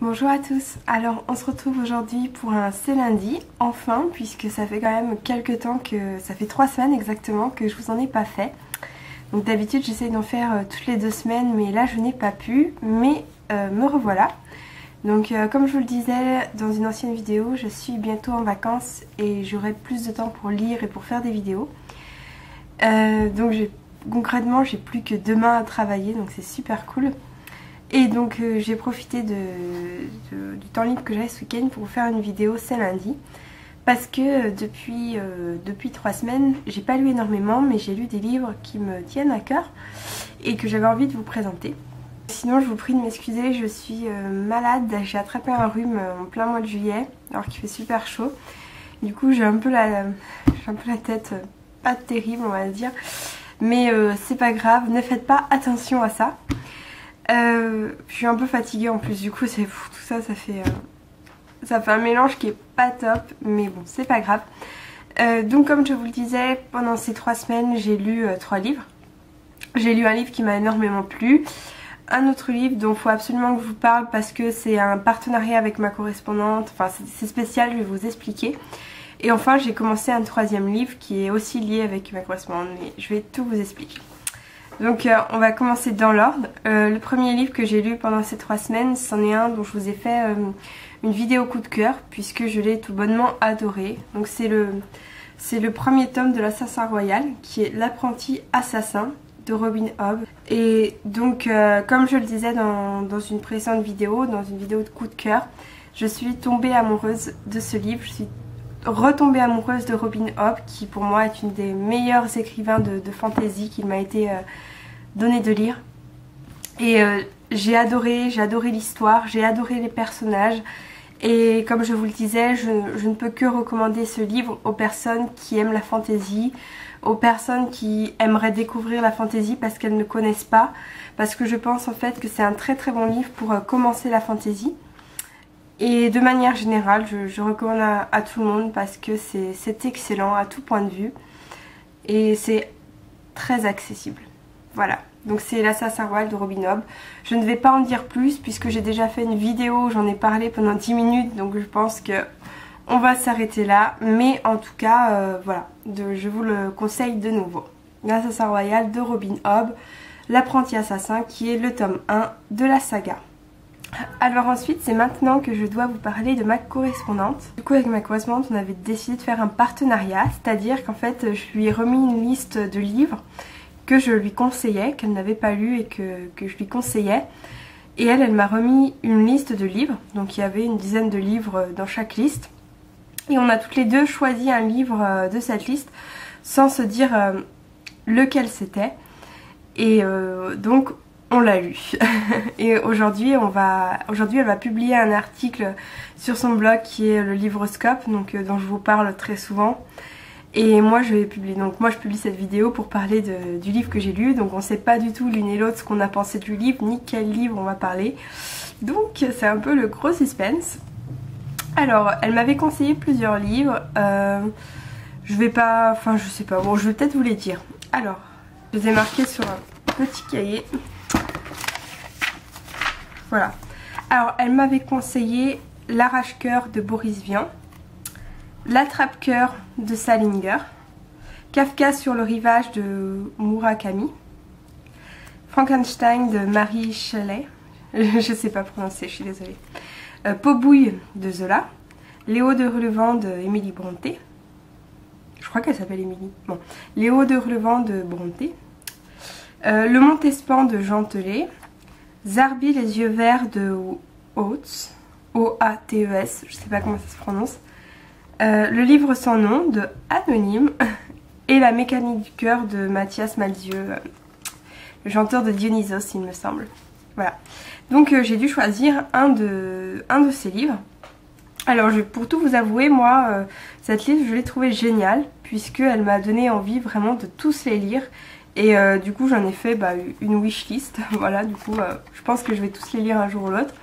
Bonjour à tous, alors on se retrouve aujourd'hui pour un C'est lundi, enfin, puisque ça fait quand même quelques temps que, ça fait 3 semaines exactement que je vous en ai pas fait. Donc d'habitude j'essaye d'en faire toutes les 2 semaines, mais là je n'ai pas pu, mais me revoilà. Donc comme je vous le disais dans une ancienne vidéo, je suis bientôt en vacances et j'aurai plus de temps pour lire et pour faire des vidéos. Donc concrètement j'ai plus que demain à travailler, donc c'est super cool. Et donc j'ai profité du temps libre que j'avais ce week-end pour vous faire une vidéo C'est lundi. Parce que depuis 3 semaines, j'ai pas lu énormément, mais j'ai lu des livres qui me tiennent à cœur et que j'avais envie de vous présenter. Sinon je vous prie de m'excuser, je suis malade, j'ai attrapé un rhume en plein mois de juillet, alors qu'il fait super chaud. Du coup j'ai un peu la tête pas terrible on va dire, mais c'est pas grave, ne faites pas attention à ça. Je suis un peu fatiguée en plus, du coup c'est tout ça, ça fait un mélange qui est pas top, mais bon c'est pas grave. Donc comme je vous le disais, pendant ces 3 semaines j'ai lu 3 livres. J'ai lu un livre qui m'a énormément plu, un autre livre dont il faut absolument que je vous parle parce que c'est un partenariat avec ma correspondante, enfin c'est spécial, je vais vous expliquer. Et enfin j'ai commencé un 3e livre qui est aussi lié avec ma correspondante, mais je vais tout vous expliquer. Donc on va commencer dans l'ordre. Le premier livre que j'ai lu pendant ces 3 semaines, c'en est un dont je vous ai fait une vidéo coup de cœur puisque je l'ai tout bonnement adoré. Donc c'est le premier tome de l'Assassin Royal qui est L'apprenti assassin de Robin Hobb. Et donc comme je le disais dans une précédente vidéo, dans une vidéo de coup de cœur, je suis tombée amoureuse de ce livre. Je suis retombée amoureuse de Robin Hobb qui pour moi est une des meilleures écrivains de fantasy qu'il m'a été donné de lire. Et j'ai adoré l'histoire, j'ai adoré les personnages. Et comme je vous le disais, je ne peux que recommander ce livre aux personnes qui aiment la fantasy, aux personnes qui aimeraient découvrir la fantasy parce qu'elles ne connaissent pas. Parce que je pense en fait que c'est un très très bon livre pour commencer la fantasy. Et de manière générale, je recommande à tout le monde parce que c'est excellent à tout point de vue. Et c'est très accessible. Voilà, donc c'est l'Assassin Royal de Robin Hobb. Je ne vais pas en dire plus puisque j'ai déjà fait une vidéo, j'en ai parlé pendant 10 minutes. Donc je pense que on va s'arrêter là. Mais en tout cas, voilà, je vous le conseille de nouveau. L'Assassin Royal de Robin Hobb, l'apprenti assassin qui est le tome 1 de la saga. Alors ensuite c'est maintenant que je dois vous parler de ma correspondante. Du coup avec ma correspondante on avait décidé de faire un partenariat, c'est-à-dire qu'en fait je lui ai remis une liste de livres que je lui conseillais, qu'elle n'avait pas lu et que je lui conseillais. Et elle m'a remis une liste de livres, donc il y avait une dizaine de livres dans chaque liste. Et on a toutes les deux choisi un livre de cette liste sans se dire lequel c'était. Et donc on l'a lu. Et aujourd'hui elle va publier un article sur son blog qui est le Livroscope, donc dont je vous parle très souvent. Et moi je publie cette vidéo pour parler du livre que j'ai lu. Donc on ne sait pas du tout l'une et l'autre ce qu'on a pensé du livre, ni quel livre on va parler. Donc c'est un peu le gros suspense. Alors elle m'avait conseillé plusieurs livres. Je sais pas, bon je vais peut-être vous les dire. Alors je les ai marqués sur un petit cahier. Voilà. Alors elle m'avait conseillé L'arrache-cœur de Boris Vian, L'attrape-cœur de Salinger, Kafka sur le rivage de Murakami, Frankenstein de Mary Shelley, je sais pas prononcer, je suis désolée, Pot-bouille de Zola, Léo de Relevant de Émilie Brontë, je crois qu'elle s'appelle Émilie, bon, Léo de Relevant de Brontë, Le Montespan de Jean Telet, Zarbi les yeux verts de Oates, O-A-T-E-S, je sais pas comment ça se prononce, Le livre sans nom de Anonyme et La mécanique du cœur de Mathias Malzieu, le chanteur de Dionysos il me semble. Voilà, donc j'ai dû choisir un de ces livres. Alors pour tout vous avouer, moi cette liste je l'ai trouvée géniale puisqu'elle m'a donné envie vraiment de tous les lire. Et du coup j'en ai fait une wishlist. Voilà, du coup je pense que je vais tous les lire un jour ou l'autre.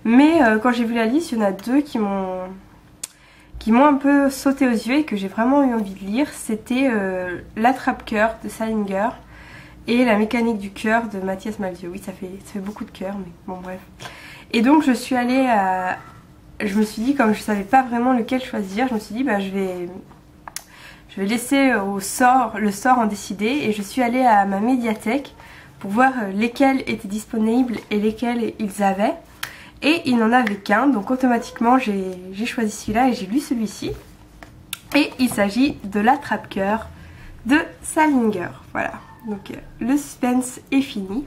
Mais quand j'ai vu la liste, il y en a 2 qui m'ont un peu sauté aux yeux et que j'ai vraiment eu envie de lire. C'était L'attrape-cœur de Salinger et La mécanique du cœur de Mathias Malzieu. Oui, ça fait beaucoup de cœur, mais bon bref. Et donc je suis allée à... Je me suis dit, comme je savais pas vraiment lequel choisir, je me suis dit bah je vais laisser le sort en décider, et je suis allée à ma médiathèque pour voir lesquels étaient disponibles et lesquels ils avaient. Et il n'en avait qu'un, donc automatiquement j'ai choisi celui-là et j'ai lu celui-ci. Et il s'agit de L'Attrape-Cœur de Salinger. Voilà, donc le suspense est fini.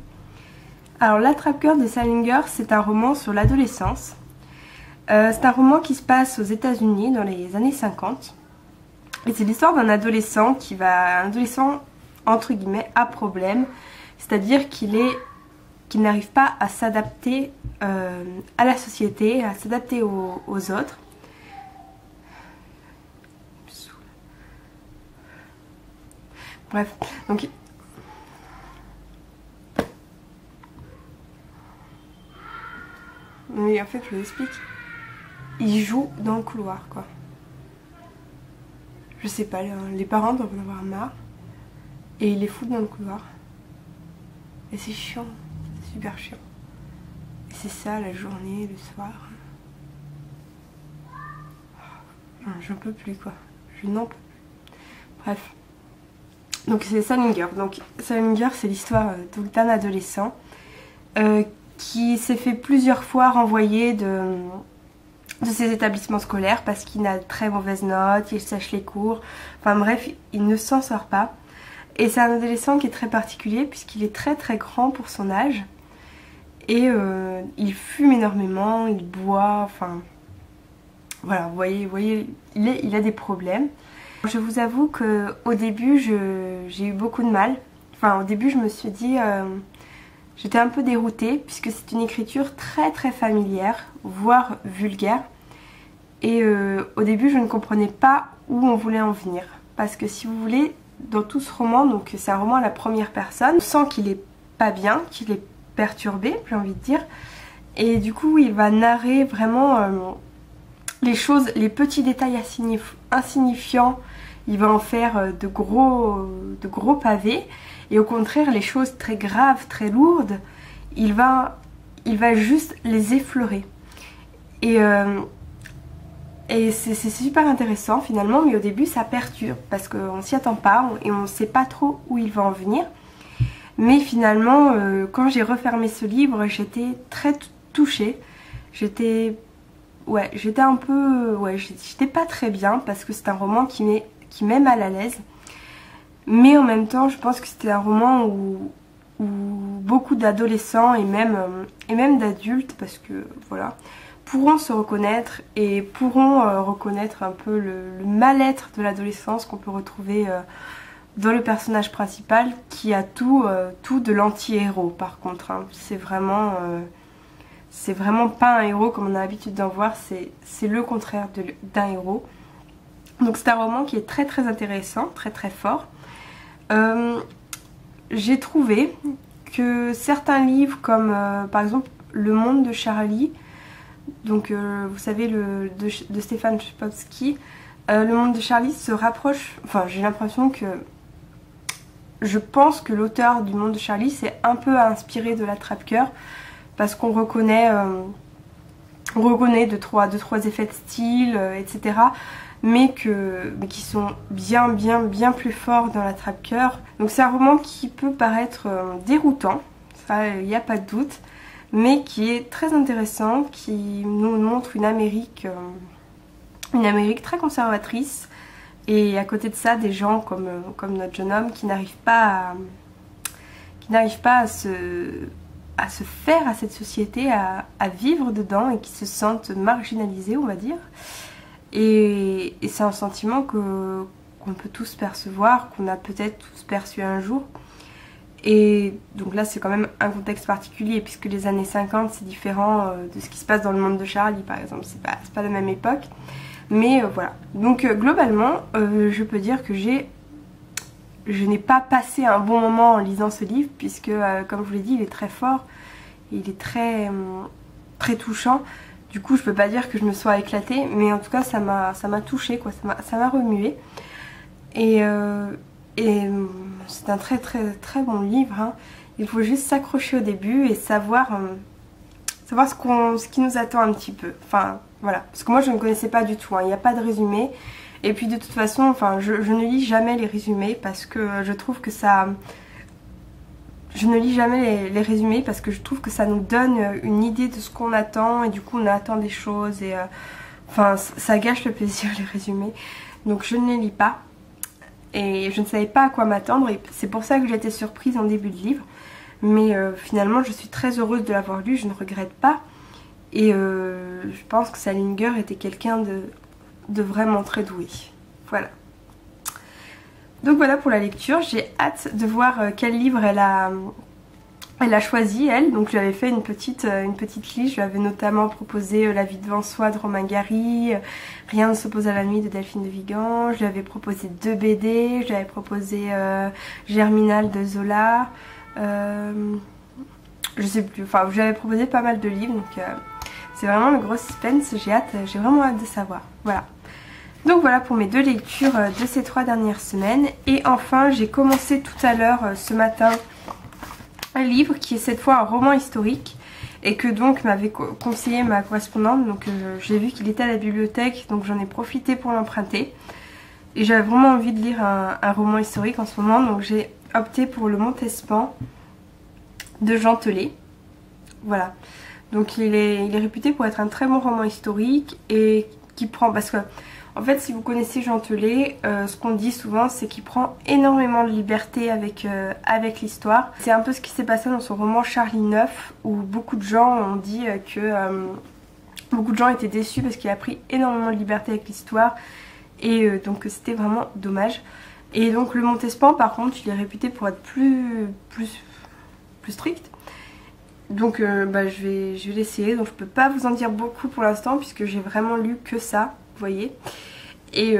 Alors L'Attrape-Cœur de Salinger, c'est un roman sur l'adolescence. C'est un roman qui se passe aux États-Unis dans les années 50. Et c'est l'histoire d'un adolescent un adolescent entre guillemets à problème. C'est-à-dire qu'il n'arrive pas à s'adapter à la société, à s'adapter aux autres. Bref, donc... Mais en fait, je vous explique. Il joue dans le couloir, quoi. Je sais pas, les parents doivent en avoir marre. Et il les fout dans le couloir. Et c'est chiant, c'est super chiant. Et c'est ça la journée, le soir. J'en peux plus, quoi. Je n'en peux plus. Bref. Donc c'est Salinger. Donc Salinger, c'est l'histoire d'un adolescent qui s'est fait plusieurs fois renvoyer de ses établissements scolaires parce qu'il a de très mauvaises notes, il sèche les cours. Enfin bref, il ne s'en sort pas. Et c'est un adolescent qui est très particulier puisqu'il est très très grand pour son âge. Et il fume énormément, il boit, enfin... Voilà, vous voyez il a des problèmes. Je vous avoue qu'au début, j'ai eu beaucoup de mal. Enfin, au début, je me suis dit... j'étais un peu déroutée puisque c'est une écriture très très familière, voire vulgaire. Et au début, je ne comprenais pas où on voulait en venir. Parce que si vous voulez, dans tout ce roman, donc c'est un roman à la première personne, on sent qu'il est pas bien, qu'il est perturbé, j'ai envie de dire. Et du coup, il va narrer vraiment les choses, les petits détails insignifiants. Il va en faire de gros pavés. Et au contraire, les choses très graves, très lourdes, il va juste les effleurer. Et c'est super intéressant finalement, mais au début ça perturbe parce qu'on s'y attend pas et on ne sait pas trop où il va en venir. Mais finalement, quand j'ai refermé ce livre, j'étais très touchée. J'étais un peu... j'étais pas très bien parce que c'est un roman qui met mal à l'aise. Mais en même temps, je pense que c'était un roman où beaucoup d'adolescents et même d'adultes, parce que voilà, pourront se reconnaître et pourront reconnaître un peu le mal-être de l'adolescence qu'on peut retrouver dans le personnage principal qui a tout de l'anti-héros par contre. Hein. C'est vraiment pas un héros comme on a l'habitude d'en voir, c'est le contraire d'un héros. Donc c'est un roman qui est très très intéressant, très très fort. J'ai trouvé que certains livres comme par exemple Le Monde de Charlie, donc vous savez de Stéphane Chbosky, Le Monde de Charlie se rapproche, enfin j'ai l'impression que je pense que l'auteur du Monde de Charlie s'est un peu inspiré de L'Attrape-Cœur parce qu'on reconnaît deux trois effets de style, etc. Mais qui sont bien plus forts dans L'Attrape-Cœur. Donc c'est un roman qui peut paraître déroutant, ça il n'y a pas de doute, mais qui est très intéressant, qui nous montre une Amérique très conservatrice, et à côté de ça des gens comme notre jeune homme qui n'arrivent pas à se faire à cette société, à vivre dedans, et qui se sentent marginalisés, on va dire. Et c'est un sentiment qu'on peut tous percevoir, qu'on a peut-être tous perçu un jour. Et donc là c'est quand même un contexte particulier puisque les années 50 c'est différent de ce qui se passe dans Le Monde de Charlie par exemple, c'est pas la même époque. Mais voilà, donc globalement je peux dire que je n'ai pas passé un bon moment en lisant ce livre puisque comme je vous l'ai dit il est très fort, il est très touchant. Du coup je peux pas dire que je me sois éclatée, mais en tout cas ça m'a touchée quoi, ça m'a remuée. Et c'est un très très très bon livre, hein. Il faut juste s'accrocher au début et savoir savoir ce qui nous attend un petit peu. Enfin voilà, parce que moi je ne connaissais pas du tout, hein. Il n'y a pas de résumé. Et puis de toute façon, enfin je ne lis jamais les résumés parce que je trouve que ça... Je ne lis jamais les résumés parce que je trouve que ça nous donne une idée de ce qu'on attend et du coup on attend des choses et enfin ça gâche le plaisir les résumés. Donc je ne les lis pas et je ne savais pas à quoi m'attendre et c'est pour ça que j'ai été surprise en début de livre. Mais finalement je suis très heureuse de l'avoir lu, je ne regrette pas et je pense que Salinger était quelqu'un de vraiment très doué. Voilà. Donc voilà pour la lecture, j'ai hâte de voir quel livre elle a choisi elle. Donc je lui avais fait une petite liste, je lui avais notamment proposé La vie devant soi de Romain Gary, Rien ne s'oppose à la nuit de Delphine de Vigan, je lui avais proposé 2 BD, je lui avais proposé Germinal de Zola, je sais plus, enfin je lui avais proposé pas mal de livres donc c'est vraiment le gros suspense, j'ai vraiment hâte de savoir, voilà. Donc voilà pour mes 2 lectures de ces 3 dernières semaines. Et enfin j'ai commencé tout à l'heure ce matin un livre qui est cette fois un roman historique et que donc m'avait conseillé ma correspondante. Donc j'ai vu qu'il était à la bibliothèque donc j'en ai profité pour l'emprunter. Et j'avais vraiment envie de lire un roman historique en ce moment donc j'ai opté pour Le Montespan de Jean Telet. Voilà. Donc il est réputé pour être un très bon roman historique et qui prend... parce que en fait si vous connaissez Jean Telet, ce qu'on dit souvent c'est qu'il prend énormément de liberté avec l'histoire. C'est un peu ce qui s'est passé dans son roman Charlie IX où beaucoup de gens ont dit que beaucoup de gens étaient déçus parce qu'il a pris énormément de liberté avec l'histoire et donc c'était vraiment dommage. Et donc Le Montespan par contre il est réputé pour être plus strict. Donc je vais l'essayer, donc je peux pas vous en dire beaucoup pour l'instant puisque j'ai vraiment lu que ça, vous voyez. Et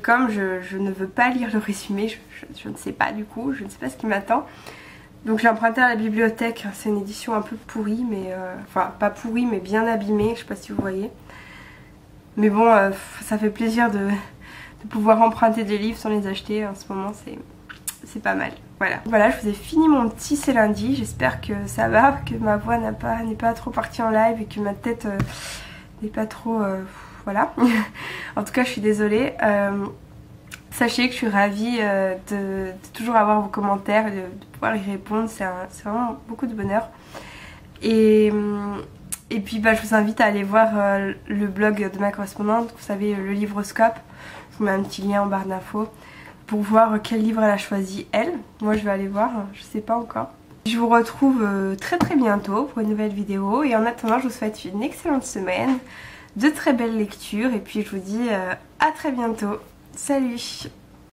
comme je ne veux pas lire le résumé, je ne sais pas du coup, je ne sais pas ce qui m'attend. Donc j'ai emprunté à la bibliothèque, c'est une édition un peu pourrie, mais enfin pas pourrie mais bien abîmée, je sais pas si vous voyez. Mais bon, ça fait plaisir de pouvoir emprunter des livres sans les acheter en ce moment, c'est pas mal. Voilà, je vous ai fini mon petit c'est lundi, j'espère que ça va, que ma voix n'est pas trop partie en live et que ma tête n'est pas trop... voilà. En tout cas je suis désolée. Sachez que je suis ravie de toujours avoir vos commentaires et de pouvoir y répondre, c'est vraiment beaucoup de bonheur. Et puis je vous invite à aller voir le blog de ma correspondante, vous savez le Livroscope, je vous mets un petit lien en barre d'infos pour voir quel livre elle a choisi elle. Moi je vais aller voir, je sais pas encore. Je vous retrouve très bientôt pour une nouvelle vidéo et en attendant je vous souhaite une excellente semaine, de très belles lectures et puis je vous dis à très bientôt. Salut!